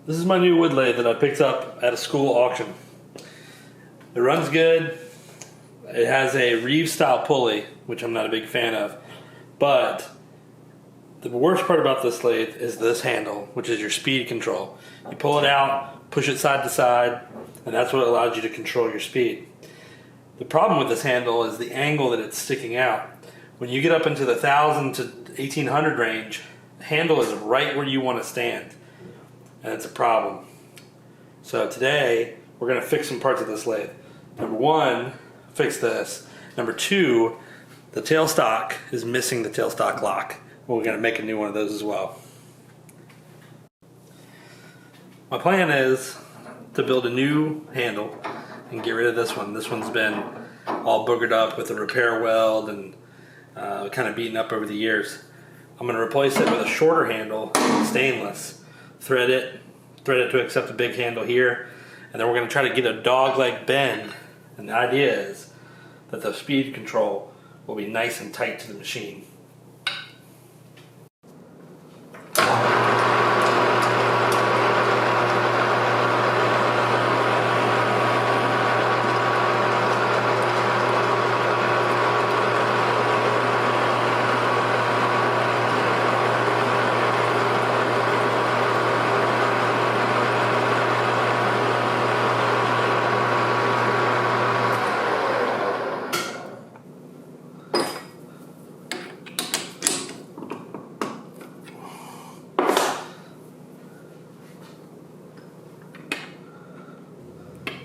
This is my new wood lathe that I picked up at a school auction. It runs good. It has a Reeve style pulley, which I'm not a big fan of. But the worst part about this lathe is this handle, which is your speed control. You pull it out, push it side to side, and that's what allows you to control your speed. The problem with this handle is the angle that it's sticking out. When you get up into the 1,000 to 1,800 range, the handle is right where you want to stand. And it's a problem. So today, we're going to fix some parts of this lathe. Number one, fix this. Number two, the tailstock is missing the tailstock lock. We're going to make a new one of those as well. My plan is to build a new handle and get rid of this one. This one's been all boogered up with a repair weld and kind of beaten up over the years. I'm going to replace it with a shorter handle, stainless. Thread it to accept a big handle here, and then we're going to try to get a dog leg bend. And the idea is that the speed control will be nice and tight to the machine.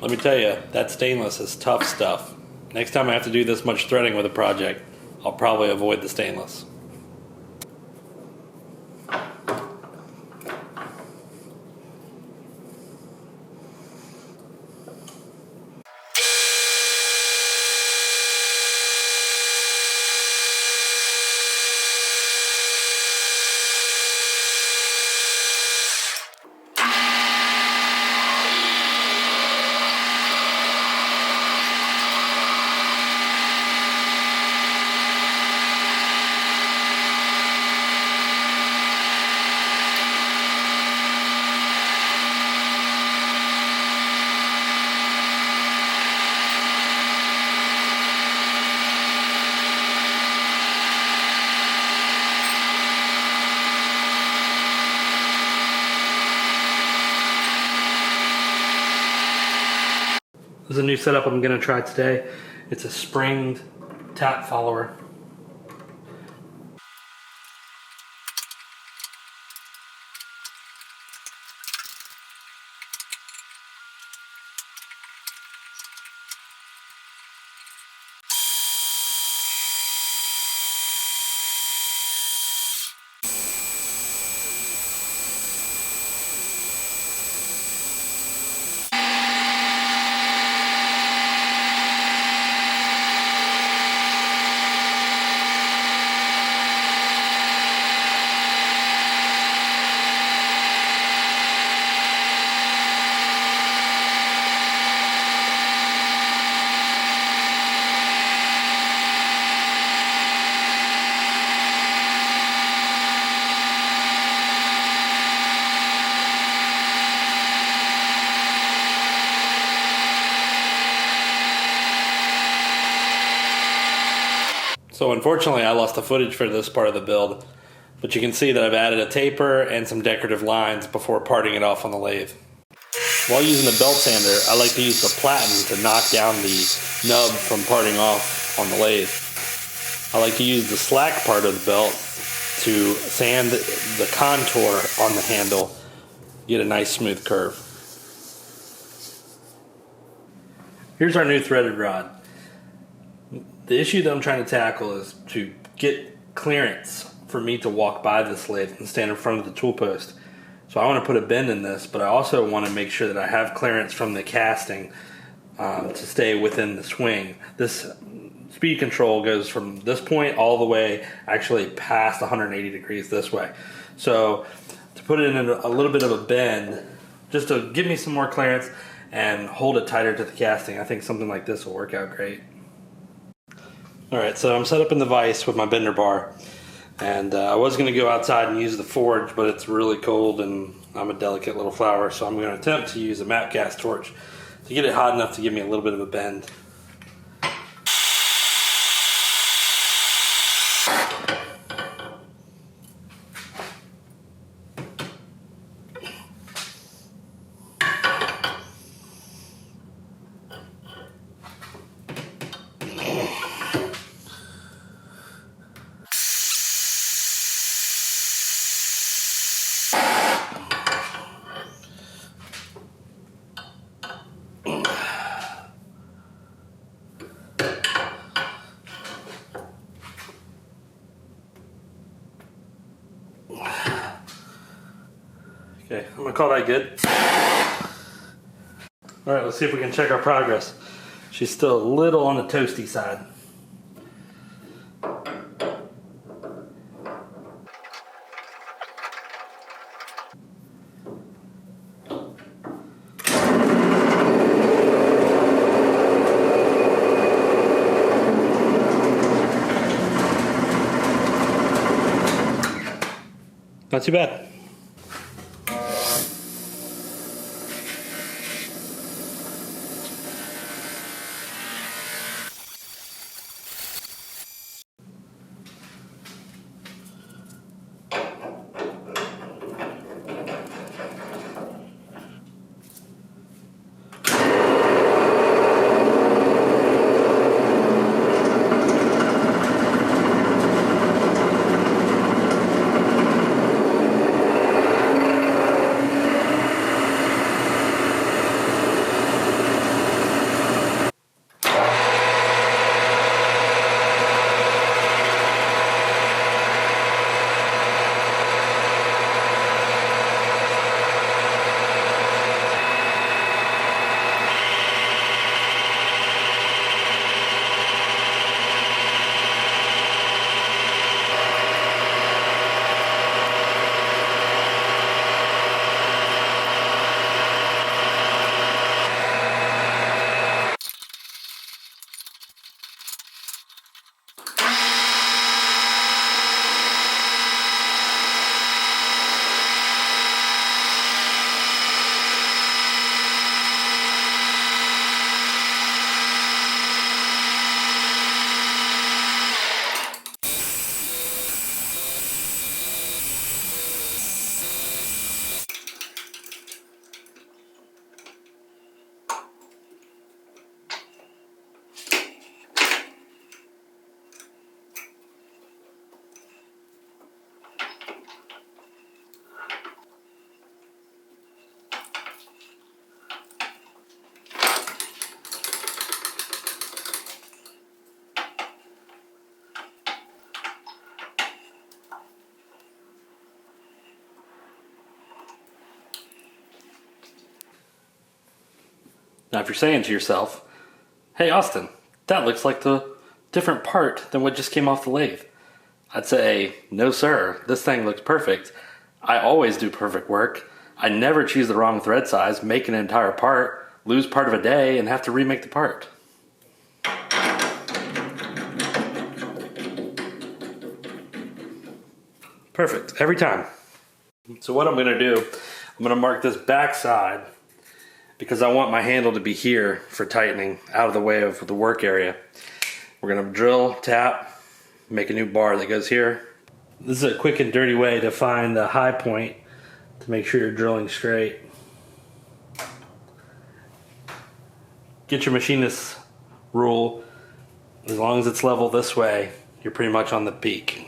Let me tell you, that stainless is tough stuff. Next time I have to do this much threading with a project, I'll probably avoid the stainless. This is a new setup I'm going to try today. It's a springed tap follower. So unfortunately I lost the footage for this part of the build, but you can see that I've added a taper and some decorative lines before parting it off on the lathe. While using the belt sander, I like to use the platen to knock down the nub from parting off on the lathe. I like to use the slack part of the belt to sand the contour on the handle, get a nice smooth curve. Here's our new threaded rod. The issue that I'm trying to tackle is to get clearance for me to walk by this lathe and stand in front of the tool post. So I want to put a bend in this, but I also want to make sure that I have clearance from the casting to stay within the swing. This speed control goes from this point all the way actually past 180 degrees this way. So to put it in a little bit of a bend, just to give me some more clearance and hold it tighter to the casting, I think something like this will work out great. Alright, so I'm set up in the vise with my bender bar. And I was going to go outside and use the forge, but it's really cold and I'm a delicate little flower, so I'm going to attempt to use a map gas torch to get it hot enough to give me a little bit of a bend. Okay, I'm gonna call that good. All right, let's see if we can check our progress. She's still a little on the toasty side. Not too bad. Now if you're saying to yourself, hey Austin, that looks like the different part than what just came off the lathe, I'd say, no sir, this thing looks perfect. I always do perfect work. I never choose the wrong thread size, make an entire part, lose part of a day, and have to remake the part. Perfect, every time. So what I'm gonna do, I'm gonna mark this back side because I want my handle to be here for tightening, out of the way of the work area. We're gonna drill, tap, make a new bar that goes here. This is a quick and dirty way to find the high point to make sure you're drilling straight. Get your machinist's rule. As long as it's level this way, you're pretty much on the peak.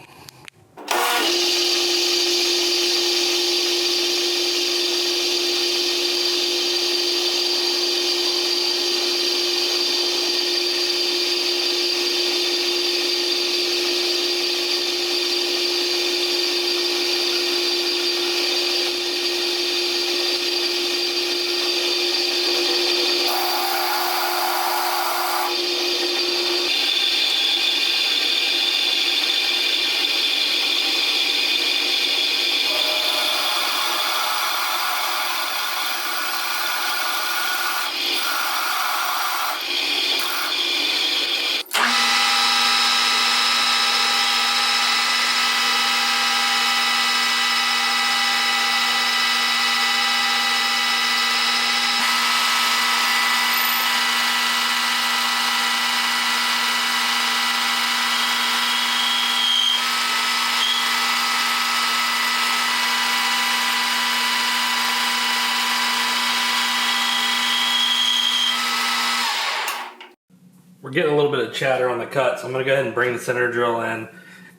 We're getting a little bit of chatter on the cut, so I'm going to go ahead and bring the center drill in,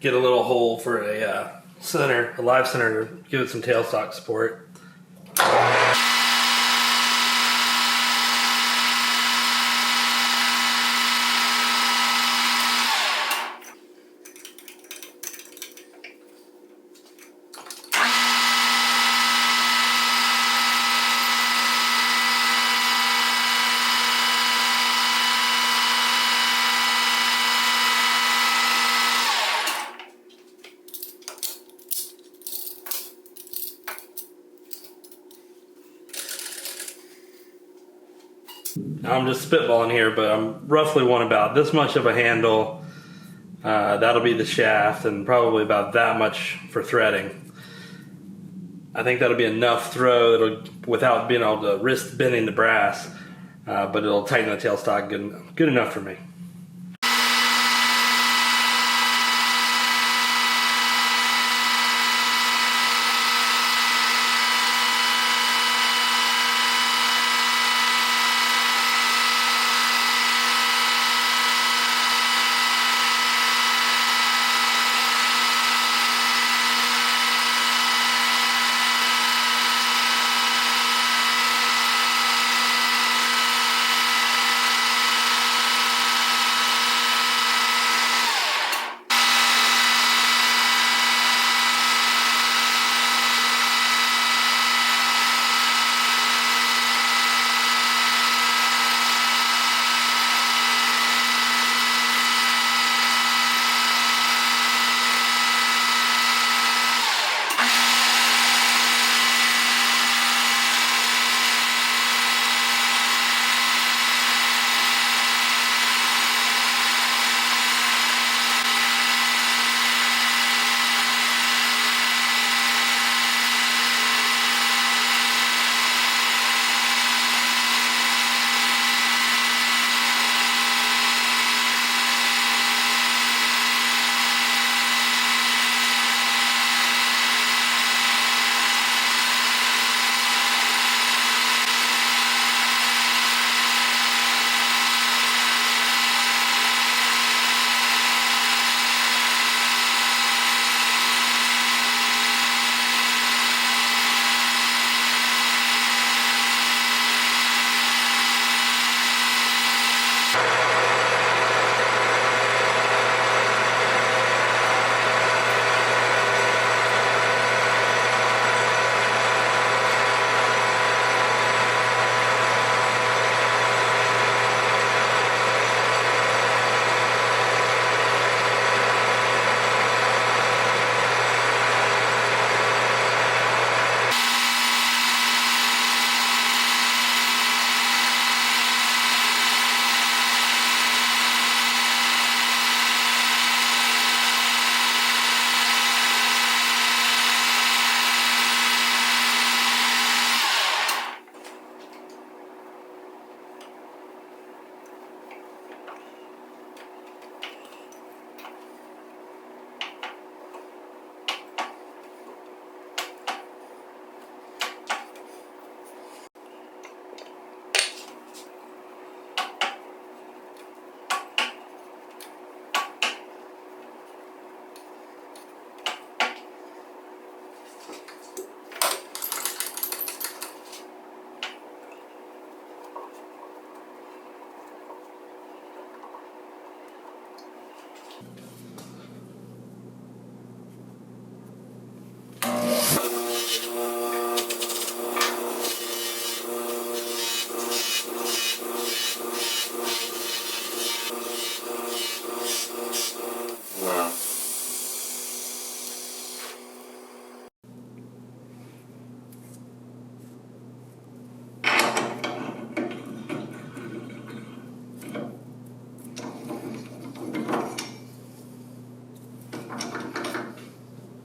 get a little hole for a live center to give it some tailstock support. I'm just spitballing here, but I'm roughly want about this much of a handle. That'll be the shaft, and probably about that much for threading. I think that'll be enough throw without being able to risk bending the brass, but it'll tighten the tailstock good enough for me.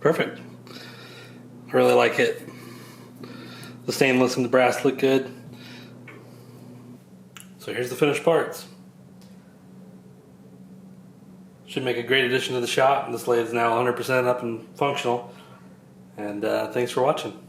Perfect. I really like it. The stainless and the brass look good. So here's the finished parts. Should make a great addition to the shop. This lathe is now 100% up and functional. And thanks for watching.